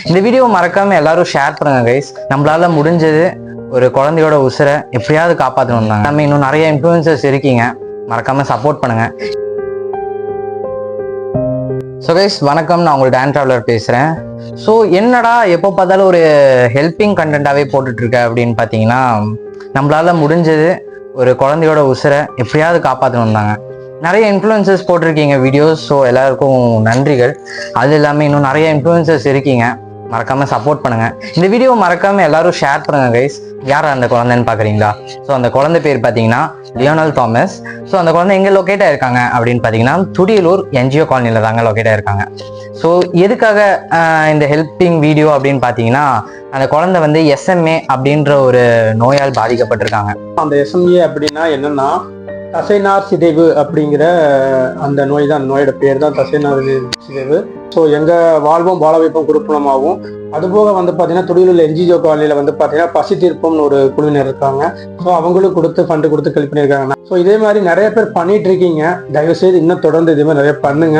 இந்த வீடியோ மறக்காம எல்லாரும் ஷேர் பண்ணுங்க கைஸ். நம்மளால முடிஞ்சது ஒரு குழந்தையோட உசுரை எப்படியாவது காப்பாற்றணும் தான். நம்ம இன்னும் நிறைய இன்ஃப்ளூயன்சர்ஸ் இருக்கீங்க, மறக்காம சப்போர்ட் பண்ணுங்க. ஸோ கைஸ் வணக்கம், நான் உங்களோட டான் டிராவலர் பேசுகிறேன். ஸோ என்னடா எப்போ பார்த்தாலும் ஒரு ஹெல்பிங் கண்டென்ட்டாகவே போட்டுட்டு இருக்க அப்படின்னு பார்த்தீங்கன்னா, நம்மளால முடிஞ்சது ஒரு குழந்தையோட உசுரை எப்படியாவது காப்பாற்றணும் தாங்க. நிறைய இன்ஃப்ளூயன்சர்ஸ் போட்டிருக்கீங்க வீடியோஸ், ஸோ எல்லாருக்கும் நன்றிகள். அது இல்லாமல் இன்னும் நிறைய இன்ஃப்ளூயன்சர்ஸ் இருக்கீங்க, மறக்காம சப்போர்ட் பண்ணுங்க. இந்த வீடியோ மறக்காம எல்லாரும் ஷேர் பண்ணுங்க கைஸ். யார் அந்த குழந்தைன்னு பாக்குறீங்களா? ஸோ அந்த குழந்தை பேர் பார்த்தீங்கன்னா லியோனல் தாமஸ். ஸோ அந்த குழந்தை எங்கே லொக்கேட் ஆயிருக்காங்க அப்படின்னு பார்த்தீங்கன்னா துடியலூர் என்ஜிஓ காலனியில் தாங்க லொக்கேட் ஆயிருக்காங்க. ஸோ எதுக்காக இந்த ஹெல்பிங் வீடியோ அப்படின்னு பார்த்தீங்கன்னா, அந்த குழந்தை வந்து SMA அப்படின்ற ஒரு நோயால் பாதிக்கப்பட்டிருக்காங்க. அந்த SMA அப்படின்னா என்னன்னா தசைநார் சிதைவு அப்படிங்கிற அந்த நோய் தான். அந்த நோயோட பேர் தான் தசைநார் சிதைவு. ஸோ எங்கள் வாழ்வும் வாழ வைப்பும் குடும்பமாகவும், அதுபோக வந்து பார்த்தீங்கன்னா துடியலூர் என்ஜிஓ காலனியில் வந்து பார்த்தீங்கன்னா பசி தீர்ப்பம்னு ஒரு குழுவினர் இருக்காங்க. ஸோ அவங்களும் கொடுத்து ஃபண்டு கொடுத்து ஹெல்ப் பண்ணியிருக்காங்க. ஸோ இதே மாதிரி நிறைய பேர் பண்ணிட்டு இருக்கீங்க. தயவுசெய்து இன்னும் தொடர்ந்து இதே மாதிரி நிறைய பண்ணுங்க.